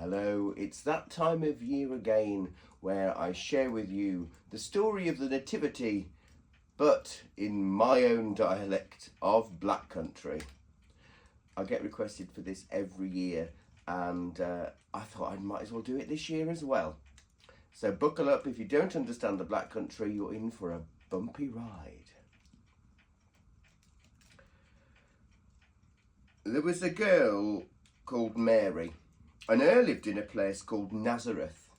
Hello, it's that time of year again where I share with you the story of the Nativity, but in my own dialect of Black Country. I get requested for this every year, and I thought I might as well do it this year as well. So buckle up. If you don't understand the Black Country, you're in for a bumpy ride. There was a girl called Mary, and her lived in a place called Nazareth.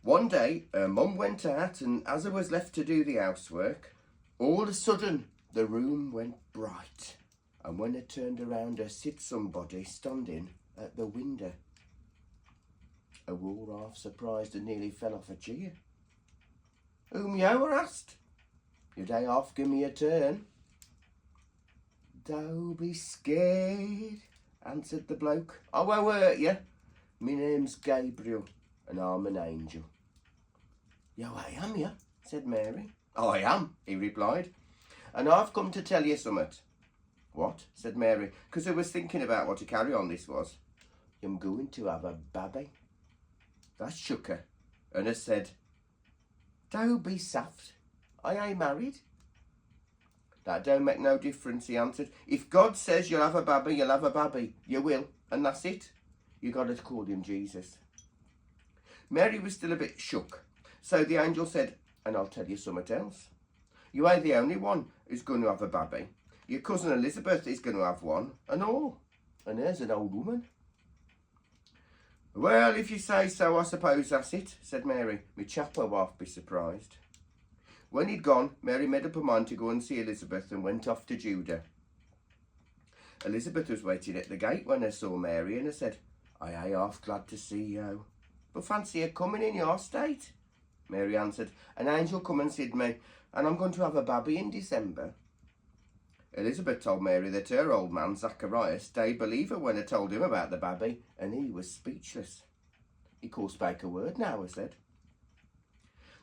One day, her mum went out, and as her was left to do the housework, all of a sudden the room went bright, and when her turned around, her sit somebody standing at the window. Her wore half surprised and nearly fell off a chair. "Whom you were asked? Your day off, give me a turn." "Don't be scared," answered the bloke. "I won't hurt you. My name's Gabriel, and I'm an angel." "Yo, I am you," said Mary. "I am," he replied, "and I've come to tell you summat." "What?" said Mary, because I was thinking about what a carry-on this was. "I'm going to have a babby." That shook her, and I said, "Don't be soft. I ain't married." "That don't make no difference," he answered. "If God says you'll have a babby, you'll have a babby. You will, and that's it. You got to call him Jesus." Mary was still a bit shook, so the angel said, "And I'll tell you something else. You ain't the only one who's going to have a babby. Your cousin Elizabeth is going to have one, and all. And there's an old woman." "Well, if you say so, I suppose that's it," said Mary. "Me chap won't be surprised." When he'd gone, Mary made up her mind to go and see Elizabeth and went off to Judah. Elizabeth was waiting at the gate when I saw Mary, and I said, "I ain't half glad to see you. But fancy her coming in your state." Mary answered, "An angel come and said me, and I'm going to have a babby in December." Elizabeth told Mary that her old man, Zacharias, stayed believer when I told him about the babby, and he was speechless. "He can't spake a word now," I said.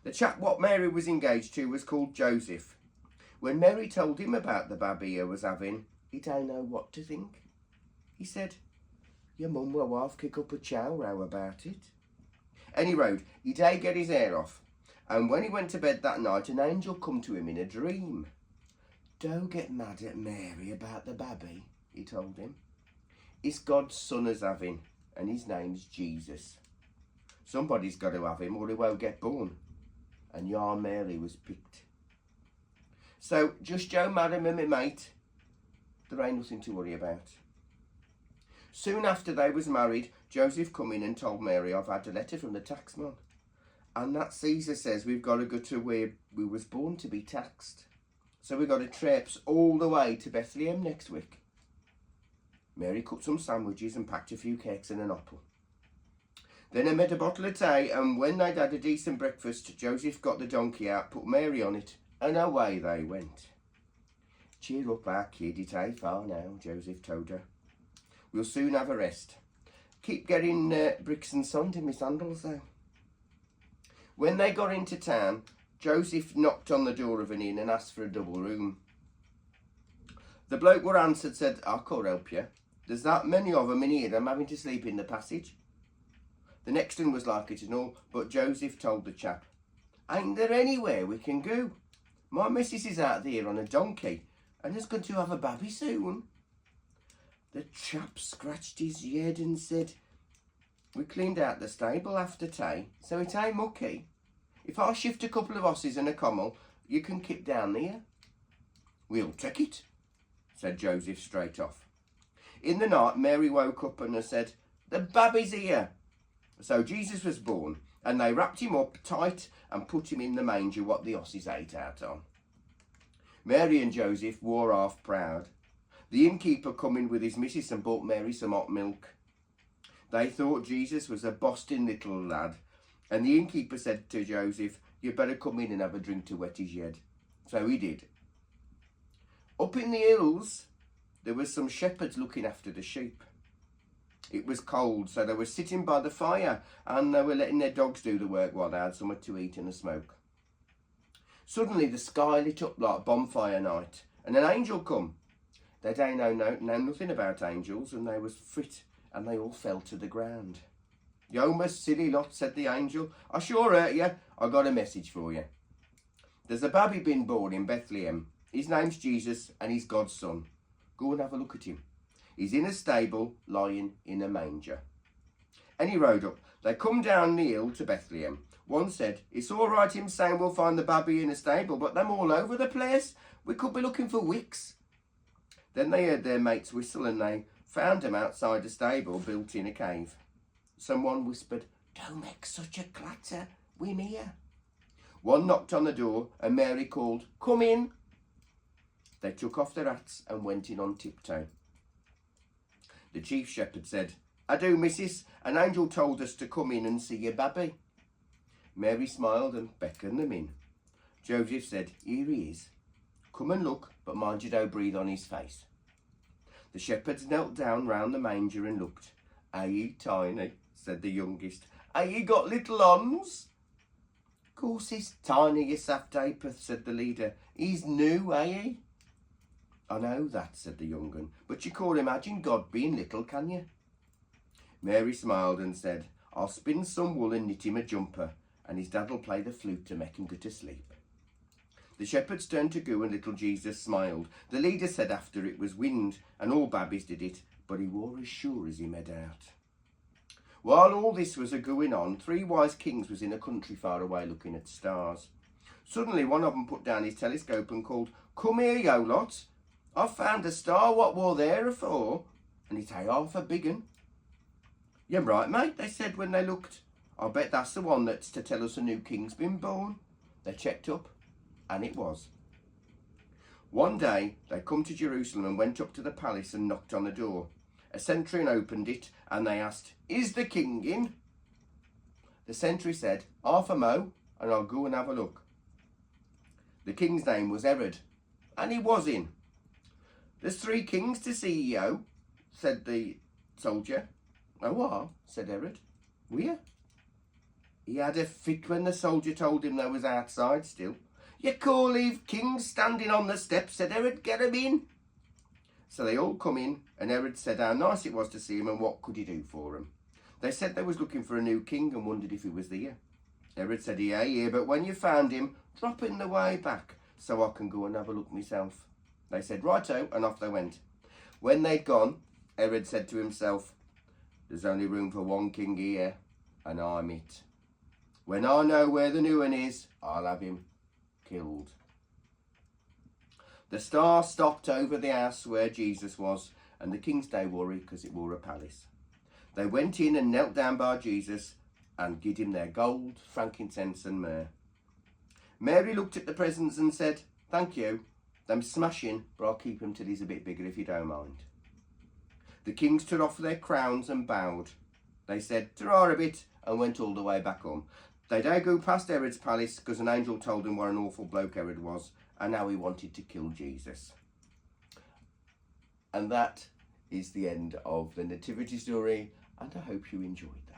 The chap what Mary was engaged to was called Joseph. When Mary told him about the babby he was having, he didn't know what to think. He said, "Your mum will half kick up a chow row about it." Any road, he did get his hair off, and when he went to bed that night, an angel come to him in a dream. "Don't get mad at Mary about the babby," he told him. "It's God's son as having, and his name's Jesus. Somebody's got to have him or he won't get born. And your Mary was picked. So just Joe, madam, and my mate, there ain't nothing to worry about." Soon after they was married, Joseph come in and told Mary, "I've had a letter from the taxman, and that Caesar says we've got to go to where we was born to be taxed. So we got to traipse all the way to Bethlehem next week." Mary cooked some sandwiches and packed a few cakes and an apple. Then I made a bottle of tea, and when they'd had a decent breakfast, Joseph got the donkey out, put Mary on it, and away they went. "Cheer up, our kid, it ain't far now," Joseph told her. "We'll soon have a rest. Keep getting bricks and sand in my sandals, though." When they got into town, Joseph knocked on the door of an inn and asked for a double room. The bloke what answered said, "I can't help you. There's that many of 'em in here, I'm having to sleep in the passage." The next one was like it and all, but Joseph told the chap, "Ain't there anywhere we can go? My missus is out there on a donkey, and is going to have a babby soon." The chap scratched his head and said, "We cleaned out the stable after tea, so it ain't mucky. If I shift a couple of horses and a commel, you can keep down there." "We'll take it," said Joseph straight off. In the night, Mary woke up and said, "The babby's here." So Jesus was born, and they wrapped him up tight and put him in the manger what the horses ate out on. Mary and Joseph wore half proud. The innkeeper come in with his missus and bought Mary some hot milk. They thought Jesus was a Boston little lad, and the innkeeper said to Joseph, "You better come in and have a drink to wet his head." So he did. Up in the hills, there was some shepherds looking after the sheep. It was cold, so they were sitting by the fire, and they were letting their dogs do the work while they had something to eat and a smoke. Suddenly the sky lit up like bonfire night, and an angel come. They don't know nothing about angels, and they was fit, and they all fell to the ground. "You must silly lot," said the angel. "I sure hurt you. I got a message for you. There's a baby been born in Bethlehem. His name's Jesus and he's God's son. Go and have a look at him. He's in a stable, lying in a manger." And he rode up. They come down the hill to Bethlehem. One said, "It's all right him saying we'll find the baby in a stable, but them all over the place. We could be looking for wicks." Then they heard their mates whistle and they found him outside a stable built in a cave. Someone whispered, "Don't make such a clatter, we're here." One knocked on the door and Mary called, "Come in." They took off their hats and went in on tiptoe. The chief shepherd said, "I do, missus. An angel told us to come in and see your baby." Mary smiled and beckoned them in. Joseph said, "Here he is. Come and look, but mind you don't breathe on his face." The shepherds knelt down round the manger and looked. "Are ye tiny?" said the youngest. "Are ye got little ons?" "Course he's tiny, you saft apeth," said the leader. "He's new, he?" "I know that," said the young un, "but you can't imagine God being little, can you?" Mary smiled and said, "I'll spin some wool and knit him a jumper, and his dad'll play the flute to make him go to sleep." The shepherds turned to go and little Jesus smiled. The leader said after it was wind, and all babbies did it, but he wore as sure as he made out. While all this was a-going on, 3 wise kings was in a country far away looking at stars. Suddenly one of them put down his telescope and called, "Come here, yo lot. I've found a star what war there afore, and it's half a big un." "You're right, mate," they said when they looked. "I bet that's the one that's to tell us a new king's been born." They checked up, and it was. One day they come to Jerusalem and went up to the palace and knocked on the door. A sentry opened it, and they asked, "Is the king in?" The sentry said, "Half a mo, and I'll go and have a look." The king's name was Herod, and he was in. "There's 3 kings to see you," said the soldier. "Oh, what?" said Herod. "Where?" He had a fit when the soldier told him they was outside still. "You can't leave kings standing on the steps," said Herod. "Get 'em in." So they all come in, and Herod said how nice it was to see him and what could he do for him. They said they was looking for a new king and wondered if he was there. Herod said, "Yeah, but when you found him, drop in the way back so I can go and have a look myself." They said, "Righto," and off they went. When they'd gone, Herod said to himself, "There's only room for 1 king here, and I'm it. When I know where the new one is, I'll have him killed." The star stopped over the house where Jesus was, and the kings day worried because it wore a palace. They went in and knelt down by Jesus and gave him their gold, frankincense and myrrh. Mary looked at the presents and said, "Thank you. Them smashing, but I'll keep him till he's a bit bigger if you don't mind." The kings took off their crowns and bowed. They said, "Ta-ra a bit," and went all the way back home. They did go past Herod's palace because an angel told them what an awful bloke Herod was and how he wanted to kill Jesus. And that is the end of the Nativity story, and I hope you enjoyed that.